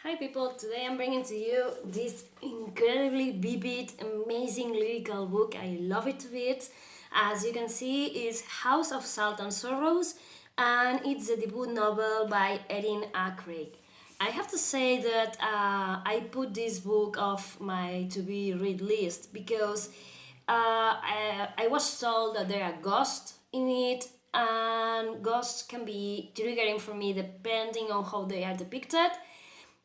Hi people, today I'm bringing to you this incredibly vivid, amazing lyrical book. I love it to bits. As you can see, it's House of Salt and Sorrows, and it's the debut novel by Erin. I have to say that I put this book off my to-be read list because I was told that there are ghosts in it, and ghosts can be triggering for me depending on how they are depicted.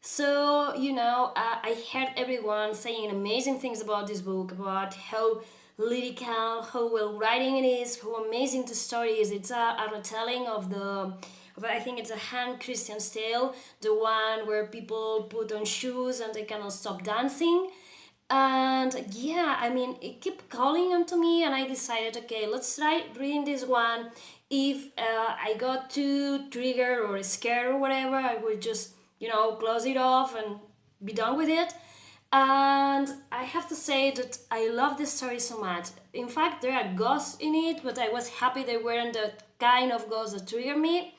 So, I heard everyone saying amazing things about this book, about how lyrical, how well writing it is, how amazing the story is. It's a retelling I think it's a Hans Christen tale, the one where people put on shoes and they cannot stop dancing. And yeah, I mean, it kept calling onto me, and I decided, okay, let's try reading this one. If I got too triggered or scared or whatever, I would just, close it off and be done with it. And I have to say that I love this story so much. In fact, there are ghosts in it, but I was happy they weren't the kind of ghosts that trigger me.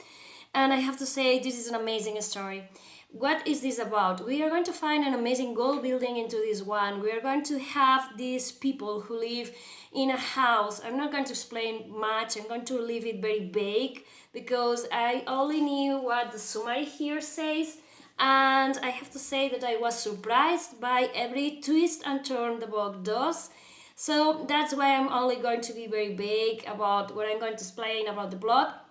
And I have to say, this is an amazing story. What is this about? We are going to find an amazing gold building into this one. We are going to have these people who live in a house. I'm not going to explain much. I'm going to leave it very vague because I only knew what the summary here says. And I have to say that I was surprised by every twist and turn the book does. So that's why I'm only going to be very vague about what I'm going to explain about the plot.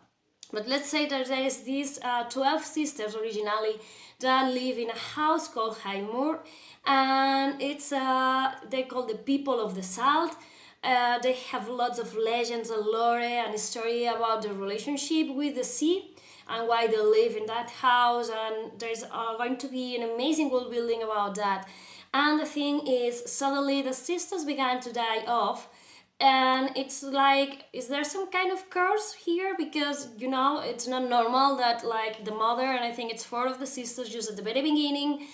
But let's say that there is these 12 sisters originally that live in a house called Highmoor, and it's they're called the people of the salt. They have lots of legends and lore and story about their relationship with the sea and why they live in that house, and there's going to be an amazing world building about that. And the thing is, suddenly the sisters began to die off, and it's like, is there some kind of curse here? Because it's not normal that like the mother, and I think it's four of the sisters just at the very beginning,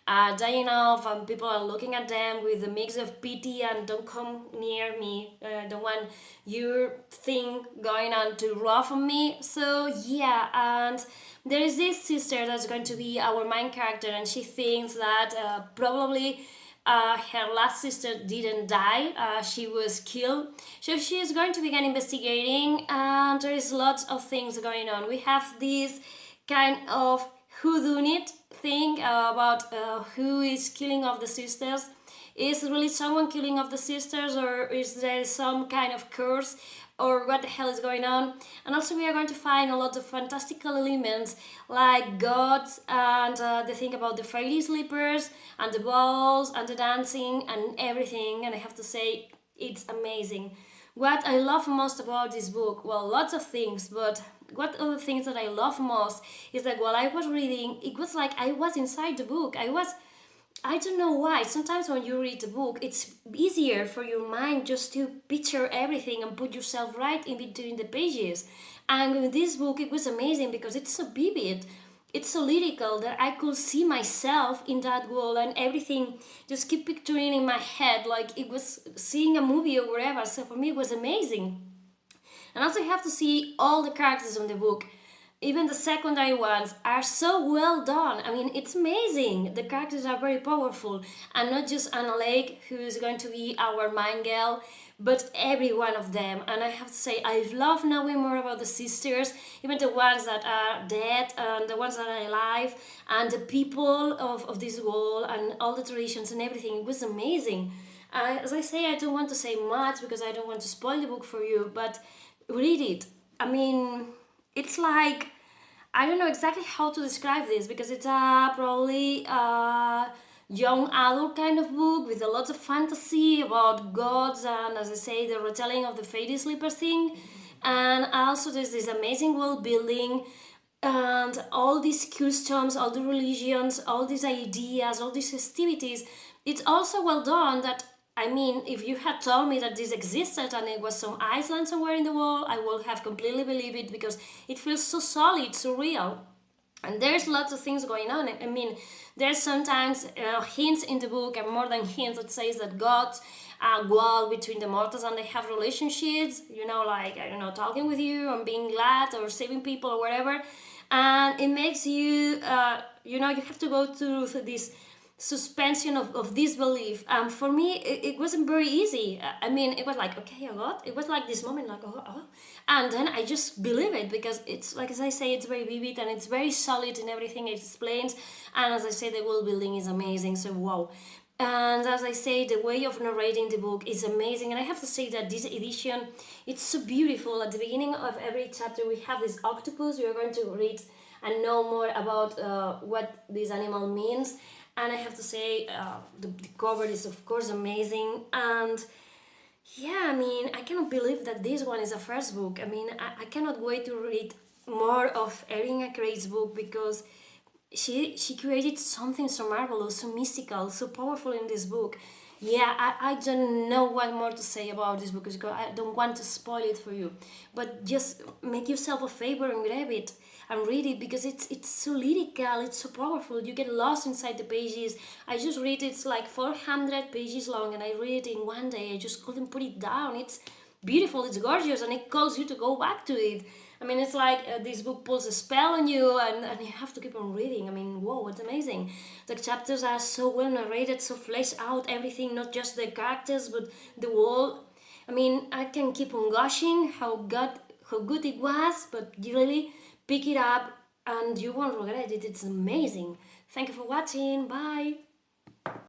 dying off, and people are looking at them with a mix of pity and don't come near me, don't want your thing going on too rough on me. So yeah, and there is this sister that's going to be our main character, and she thinks that probably her last sister didn't die, she was killed. So she is going to begin investigating, and there is lots of things going on. We have this kind of whodunit thing about who is killing off the sisters. Is really someone killing off the sisters, or is there some kind of curse, or what the hell is going on? And also we are going to find a lot of fantastical elements like gods, and the thing about the fairy slippers and the balls and the dancing and everything. And I have to say, it's amazing. What I love most about this book, well, lots of things, but what are the things that I love most is that while I was reading, it was like I was inside the book. I don't know why. Sometimes when you read a book, it's easier for your mind just to picture everything and put yourself right in between the pages. And with this book, it was amazing because it's so vivid. It's so lyrical that I could see myself in that world, and everything just keep picturing in my head like it was seeing a movie or whatever. So for me, it was amazing. And also you have to see all the characters in the book. Even the secondary ones are so well done. I mean, it's amazing. The characters are very powerful, and not just Annaleigh, who is going to be our main girl, but every one of them. And I have to say, I love knowing more about the sisters, even the ones that are dead and the ones that are alive, and the people of this world and all the traditions and everything. It was amazing. As I say, I don't want to say much because I don't want to spoil the book for you, but read it. I mean, it's like, I don't know exactly how to describe this because it's probably a young adult kind of book with a lot of fantasy about gods, and as I say, the retelling of the fairy sleeper thing. And also there's this amazing world building and all these customs, all the religions, all these ideas, all these festivities. It's also well done that, I mean, if you had told me that this existed and it was some Iceland somewhere in the world, I would have completely believed it because it feels so solid, so real. And there's lots of things going on. I mean, there's sometimes hints in the book, and more than hints, that says that gods dwell between the mortals and they have relationships, like, I don't know, talking with you and being glad or saving people or whatever. And it makes you you have to go through this suspension of disbelief. For me, it wasn't very easy. I mean, it was like, okay, it was like this moment, like, oh, and then I just believe it, because it's like, as I say, it's very vivid and it's very solid in everything it explains. And as I say, the world building is amazing. So wow. And as I say, the way of narrating the book is amazing. And I have to say that this edition, it's so beautiful. At the beginning of every chapter, we have this octopus. We are going to read and know more about what this animal means. And I have to say, the cover is of course amazing. And yeah, I mean, I cannot believe that this one is a first book. I mean, I cannot wait to read more of Erin Craig's book, because she created something so marvelous, so mystical, so powerful in this book. Yeah, I don't know what more to say about this book, because I don't want to spoil it for you. But just make yourself a favor and grab it and read it, because it's so lyrical, it's so powerful. You get lost inside the pages. I just read it. It's like 400 pages long, and I read it in one day. I just couldn't put it down. It's beautiful, it's gorgeous, and it calls you to go back to it. I mean, it's like this book pulls a spell on you, and you have to keep on reading. I mean, whoa, it's amazing. The chapters are so well narrated, so fleshed out, everything, not just the characters, but the world. I mean, I can keep on gushing how good it was, but you really pick it up and you won't regret it. It's amazing. Thank you for watching. Bye.